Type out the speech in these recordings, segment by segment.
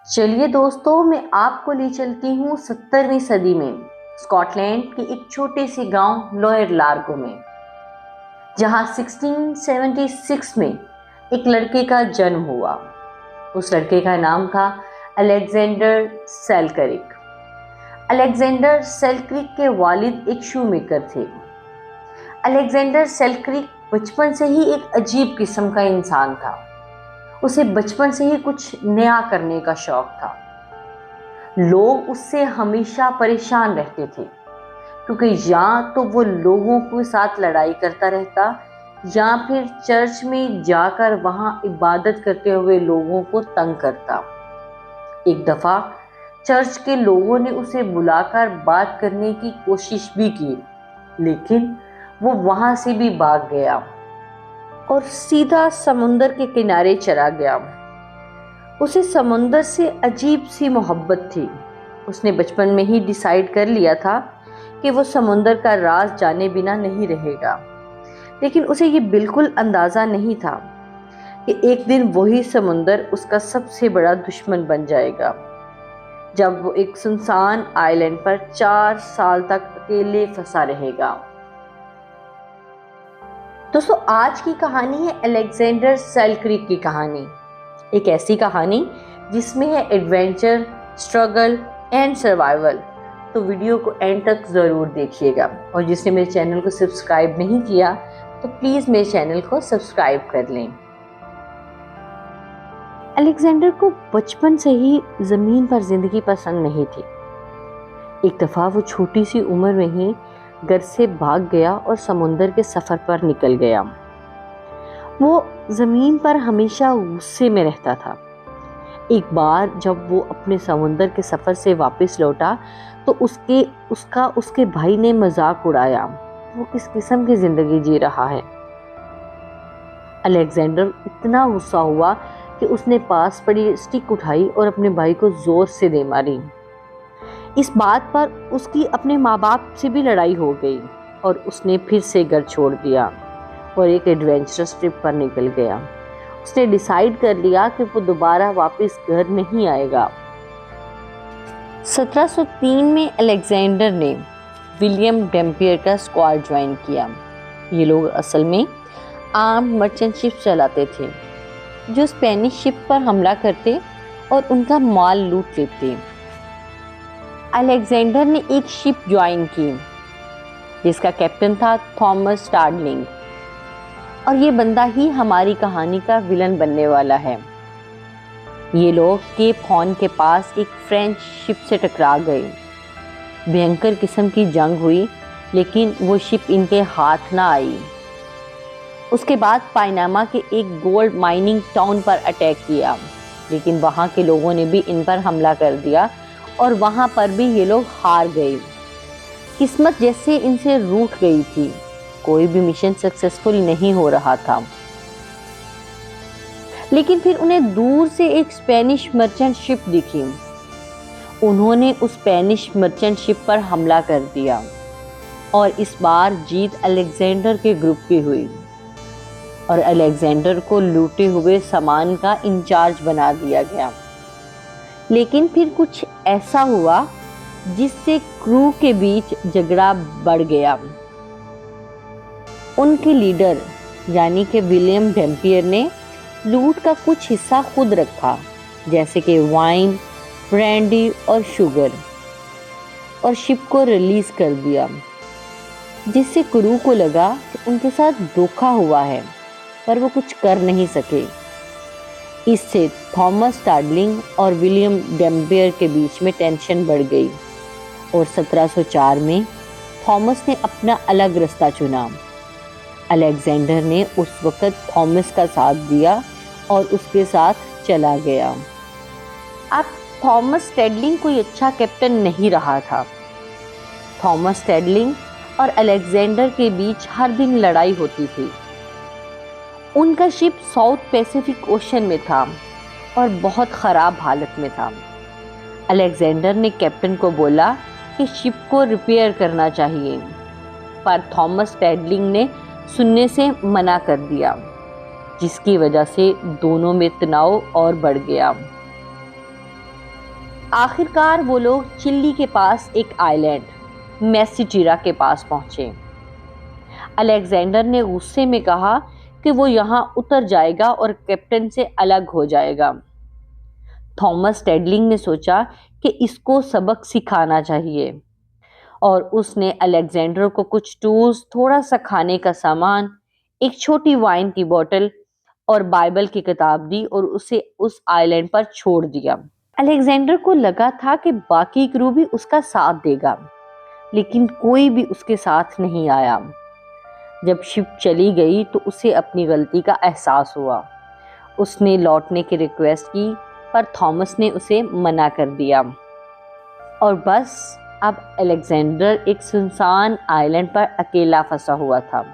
चलिए दोस्तों, मैं आपको ले चलती हूँ 17वीं सदी में स्कॉटलैंड के एक छोटे से गांव लोअर लार्गो में, जहां 1676 में एक लड़के का जन्म हुआ। उस लड़के का नाम था अलेक्जेंडर सेल्करिक। अलेक्जेंडर सेल्करिक के वालिद एक शू मेकर थे। अलेक्जेंडर सेल्करिक बचपन से ही एक अजीब किस्म का इंसान था। उसे बचपन से ही कुछ नया करने का शौक था। लोग उससे हमेशा परेशान रहते थे, क्योंकि या तो वो लोगों के साथ लड़ाई करता रहता या फिर चर्च में जाकर वहां इबादत करते हुए लोगों को तंग करता। एक दफा चर्च के लोगों ने उसे बुलाकर बात करने की कोशिश भी की, लेकिन वो वहां से भी भाग गया और सीधा समुंदर के किनारे चला गया। उसे समुंदर से अजीब सी मोहब्बत थी। उसने बचपन में ही डिसाइड कर लिया था कि वो समुंदर का राज जाने बिना नहीं रहेगा, लेकिन उसे ये बिल्कुल अंदाज़ा नहीं था कि एक दिन वही समुंदर उसका सबसे बड़ा दुश्मन बन जाएगा, जब वो एक सुनसान आइलैंड पर 4 साल तक अकेले फंसा रहेगा। दोस्तों, आज की कहानी है अलेक्जेंडर सेल्करिक की कहानी। एक ऐसी कहानी जिसमें है एडवेंचर, स्ट्रगल एंड सर्वाइवल। तो वीडियो को एंड तक ज़रूर देखिएगा, और जिसने मेरे चैनल को सब्सक्राइब नहीं किया तो प्लीज़ मेरे चैनल को सब्सक्राइब कर लें। अलेक्जेंडर को बचपन से ही ज़मीन पर ज़िंदगी पसंद नहीं थी। एक दफ़ा वो छोटी सी उम्र में ही घर से भाग गया और समुंदर के सफ़र पर निकल गया। वो ज़मीन पर हमेशा गुस्से में रहता था। एक बार जब वो अपने समुंदर के सफ़र से वापस लौटा तो उसके भाई ने मजाक उड़ाया, वो किस किस्म की ज़िंदगी जी रहा है। अलेक्जेंडर इतना गुस्सा हुआ कि उसने पास पड़ी स्टिक उठाई और अपने भाई को ज़ोर से दे मारी। इस बात पर उसकी अपने माँ बाप से भी लड़ाई हो गई और उसने फिर से घर छोड़ दिया और एक एडवेंचरस ट्रिप पर निकल गया। उसने डिसाइड कर लिया कि वो दोबारा वापस घर नहीं आएगा। 1703 में अलेक्जेंडर ने विलियम डेम्पियर का स्क्वाड ज्वाइन किया। ये लोग असल में आर्म्ड मर्चेंट शिप चलाते थे, जो स्पेनिश शिप पर हमला करते और उनका माल लूट लेते। अलेक्जेंडर ने एक शिप ज्वाइन की जिसका कैप्टन था थॉमस स्टार्डलिंग, और ये बंदा ही हमारी कहानी का विलन बनने वाला है। ये लोग केप हॉर्न के पास एक फ्रेंच शिप से टकरा गए। भयंकर किस्म की जंग हुई, लेकिन वो शिप इनके हाथ ना आई। उसके बाद पानामा के एक गोल्ड माइनिंग टाउन पर अटैक किया, लेकिन वहाँ के लोगों ने भी इन पर हमला कर दिया और वहाँ पर भी ये लोग हार गए। किस्मत जैसे इनसे रूठ गई थी, कोई भी मिशन सक्सेसफुल नहीं हो रहा था। लेकिन फिर उन्हें दूर से एक स्पेनिश मर्चेंट शिप दिखी। उन्होंने उस स्पेनिश मर्चेंट शिप पर हमला कर दिया और इस बार जीत अलेक्जेंडर के ग्रुप की हुई और अलेक्जेंडर को लूटे हुए सामान का इंचार्ज बना दिया गया। लेकिन फिर कुछ ऐसा हुआ जिससे क्रू के बीच झगड़ा बढ़ गया। उनके लीडर यानी कि विलियम डेम्पियर ने लूट का कुछ हिस्सा खुद रखा, जैसे कि वाइन, ब्रांडी और शुगर, और शिप को रिलीज कर दिया, जिससे क्रू को लगा कि उनके साथ धोखा हुआ है, पर वो कुछ कर नहीं सके। इससे थॉमस स्टार्डलिंग और विलियम डेम्पियर के बीच में टेंशन बढ़ गई और 1704 में थॉमस ने अपना अलग रास्ता चुना। अलेक्जेंडर ने उस वक़्त थॉमस का साथ दिया और उसके साथ चला गया। अब थॉमस स्टैडलिंग कोई अच्छा कैप्टन नहीं रहा था। थॉमस स्टैडलिंग और अलेक्जेंडर के बीच हर दिन लड़ाई होती थी। उनका शिप साउथ पैसिफिक ओशन में था और बहुत ख़राब हालत में था। अलेक्जेंडर ने कैप्टन को बोला कि शिप को रिपेयर करना चाहिए, पर थॉमस स्टैडलिंग ने सुनने से मना कर दिया, जिसकी वजह से दोनों में तनाव और बढ़ गया। आखिरकार वो लोग चिल्ली के पास एक आइलैंड मैसीटीरा के पास पहुंचे। अलेक्जेंडर ने गुस्से में कहा कि वो यहाँ उतर जाएगा और कैप्टन से अलग हो जाएगा। थॉमस टेडलिंग ने सोचा कि इसको सबक सिखाना चाहिए और उसने अलेक्जेंडर को कुछ टूल्स, थोड़ा सा खाने का सामान, एक छोटी वाइन की बोतल और बाइबल की किताब दी और उसे उस आइलैंड पर छोड़ दिया। अलेक्जेंडर को लगा था कि बाकी क्रू भी उसका साथ देगा, लेकिन कोई भी उसके साथ नहीं आया। जब शिप चली गई तो उसे अपनी गलती का एहसास हुआ। उसने लौटने की रिक्वेस्ट की, पर थॉमस ने उसे मना कर दिया और बस अब अलेक्जेंडर एक सुनसान आइलैंड पर अकेला फंसा हुआ था।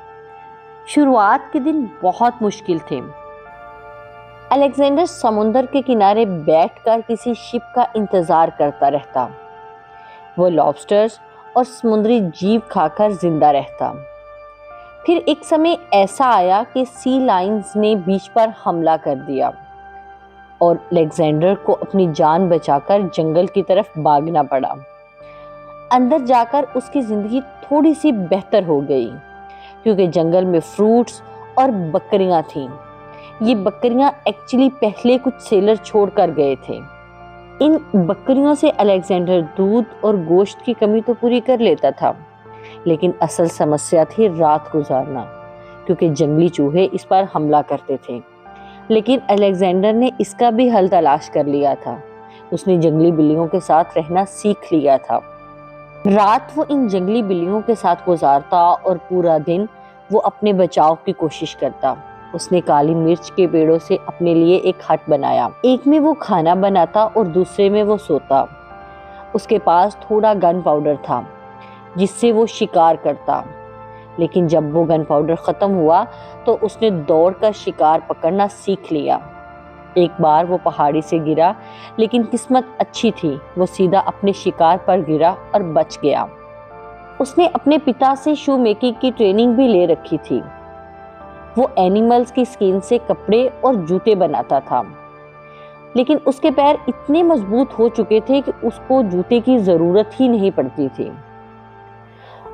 शुरुआत के दिन बहुत मुश्किल थे। अलेक्जेंडर समुद्र के किनारे बैठकर किसी शिप का इंतजार करता रहता। वो लॉबस्टर्स और समुद्री जीव खाकर जिंदा रहता। फिर एक समय ऐसा आया कि सी लायंस ने बीच पर हमला कर दिया और अलेक्जेंडर को अपनी जान बचाकर जंगल की तरफ भागना पड़ा। अंदर जाकर उसकी जिंदगी थोड़ी सी बेहतर हो गई, क्योंकि जंगल में फ्रूट्स और बकरियां थीं। ये बकरियां एक्चुअली पहले कुछ सेलर छोड़ कर गए थे। इन बकरियों से अलेक्जेंडर दूध और गोश्त की कमी तो पूरी कर लेता था, लेकिन असल समस्या थी रात गुजारना, क्योंकि जंगली चूहे इस पर हमला करते थे। लेकिन अलेक्जेंडर ने इसका भी हल तलाश कर लिया था। उसने जंगली बिल्लियों के साथ रहना सीख लिया था। रात वो इन जंगली बिल्लियों के साथ गुजारता और पूरा दिन वो अपने बचाव की कोशिश करता। उसने काली मिर्च के पेड़ों से अपने लिए एक हट बनाया। एक में वो खाना बनाता और दूसरे में वो सोता। उसके पास थोड़ा गन पाउडर था जिससे वो शिकार करता, लेकिन जब वो गन पाउडर खत्म हुआ तो उसने दौड़कर शिकार पकड़ना सीख लिया। एक बार वो पहाड़ी से गिरा, लेकिन किस्मत अच्छी थी, वो सीधा अपने शिकार पर गिरा और बच गया। उसने अपने पिता से शू मेकिंग की ट्रेनिंग भी ले रखी थी। वो एनिमल्स की स्किन से कपड़े और जूते बनाता था, लेकिन उसके पैर इतने मजबूत हो चुके थे कि उसको जूते की जरूरत ही नहीं पड़ती थी।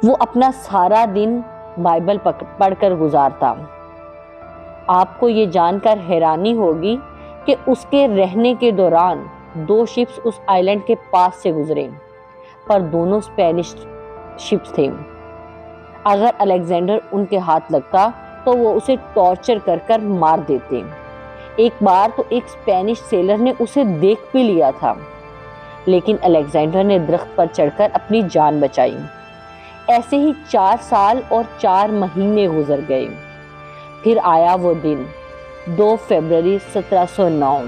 वो अपना सारा दिन बाइबल पढ़कर गुजारता। आपको ये जानकर हैरानी होगी कि उसके रहने के दौरान 2 शिप्स उस आइलैंड के पास से गुजरे, पर दोनों स्पेनिश शिप्स थे। अगर अलेक्जेंडर उनके हाथ लगता तो वो उसे टॉर्चर कर मार देते। एक बार तो एक स्पेनिश सेलर ने उसे देख भी लिया था, लेकिन अलेक्जेंडर ने दरख्त पर चढ़कर अपनी जान बचाई। ऐसे ही 4 साल और 4 महीने गुजर गए। फिर आया वो दिन, 2 फरवरी 1709।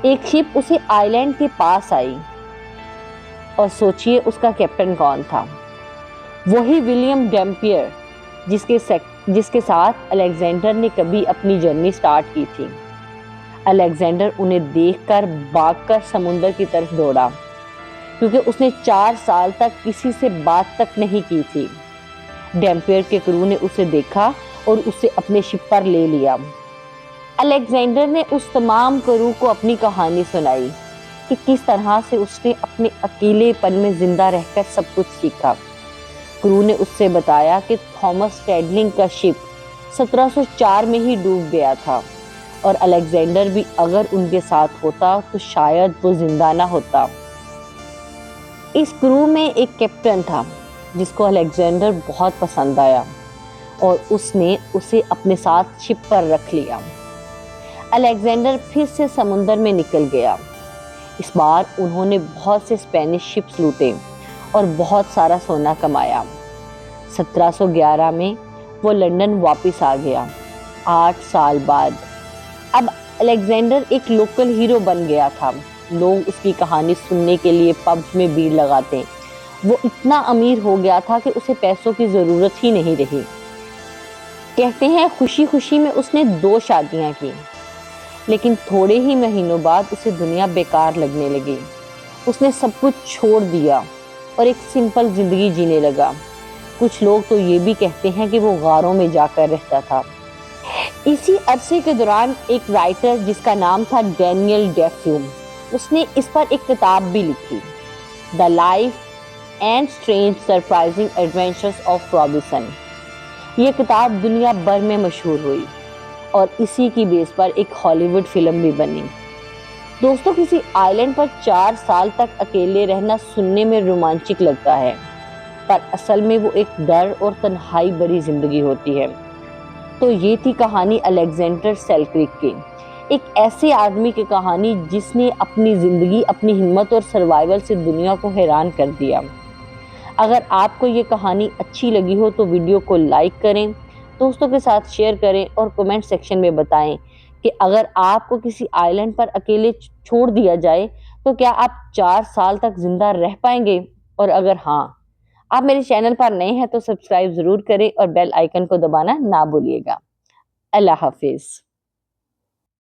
एक शिप उसे आइलैंड के पास आई और सोचिए उसका कैप्टन कौन था। वही विलियम डैम्पियर जिसके साथ अलेक्जेंडर ने कभी अपनी जर्नी स्टार्ट की थी। अलेक्जेंडर उन्हें देखकर भागकर समुद्र की तरफ दौड़ा, क्योंकि उसने 4 साल तक किसी से बात तक नहीं की थी। डैम्पियर के क्रू ने उसे देखा और उसे अपने शिप पर ले लिया। अलेक्जेंडर ने उस तमाम क्रू को अपनी कहानी सुनाई कि किस तरह से उसने अपने अकेलेपन में जिंदा रहकर सब कुछ सीखा। क्रू ने उससे बताया कि थॉमस टेडलिंग का शिप 1704 में ही डूब गया था और अलेक्जेंडर भी अगर उनके साथ होता तो शायद वो जिंदा ना होता। इस क्रू में एक कैप्टन था जिसको अलेक्जेंडर बहुत पसंद आया और उसने उसे अपने साथ शिप पर रख लिया। अलेक्जेंडर फिर से समुद्र में निकल गया। इस बार उन्होंने बहुत से स्पेनिश शिप्स लूटे और बहुत सारा सोना कमाया। 1711 में वो लंदन वापस आ गया, 8 साल बाद। अब अलेक्जेंडर एक लोकल हीरो बन गया था। लोग उसकी कहानी सुनने के लिए पब्स में भीड़ लगाते। वो इतना अमीर हो गया था कि उसे पैसों की जरूरत ही नहीं रही। कहते हैं खुशी खुशी में उसने 2 शादियां की, लेकिन थोड़े ही महीनों बाद उसे दुनिया बेकार लगने लगी। उसने सब कुछ छोड़ दिया और एक सिंपल जिंदगी जीने लगा। कुछ लोग तो ये भी कहते हैं कि वो गारों में जाकर रहता था। इसी अरसे के दौरान एक राइटर जिसका नाम था डैनियल डेफ्यू उसने इस पर एक किताब भी लिखी, the life and strange surprising adventures of Robinson. ये किताब दुनिया भर में मशहूर हुई और इसी की बेस पर एक हॉलीवुड फिल्म भी बनी। दोस्तों, किसी आइलैंड पर 4 साल तक अकेले रहना सुनने में रोमांचक लगता है, पर असल में वो एक डर और तन्हाई भरी जिंदगी होती है। तो ये थी कहानी अलेक्जेंडर सेल्क्रिक की, एक ऐसे आदमी की कहानी जिसने अपनी जिंदगी, अपनी हिम्मत और सर्वाइवल से दुनिया को हैरान कर दिया। अगर आपको ये कहानी अच्छी लगी हो तो वीडियो को लाइक करें, दोस्तों के साथ शेयर करें और कमेंट सेक्शन में बताएं कि अगर आपको किसी आइलैंड पर अकेले छोड़ दिया जाए तो क्या आप 4 साल तक जिंदा रह पाएंगे। और अगर हाँ, आप मेरे चैनल पर नए हैं तो सब्सक्राइब जरूर करें और बेल आइकन को दबाना ना भूलिएगा। अल्लाह हाफिज।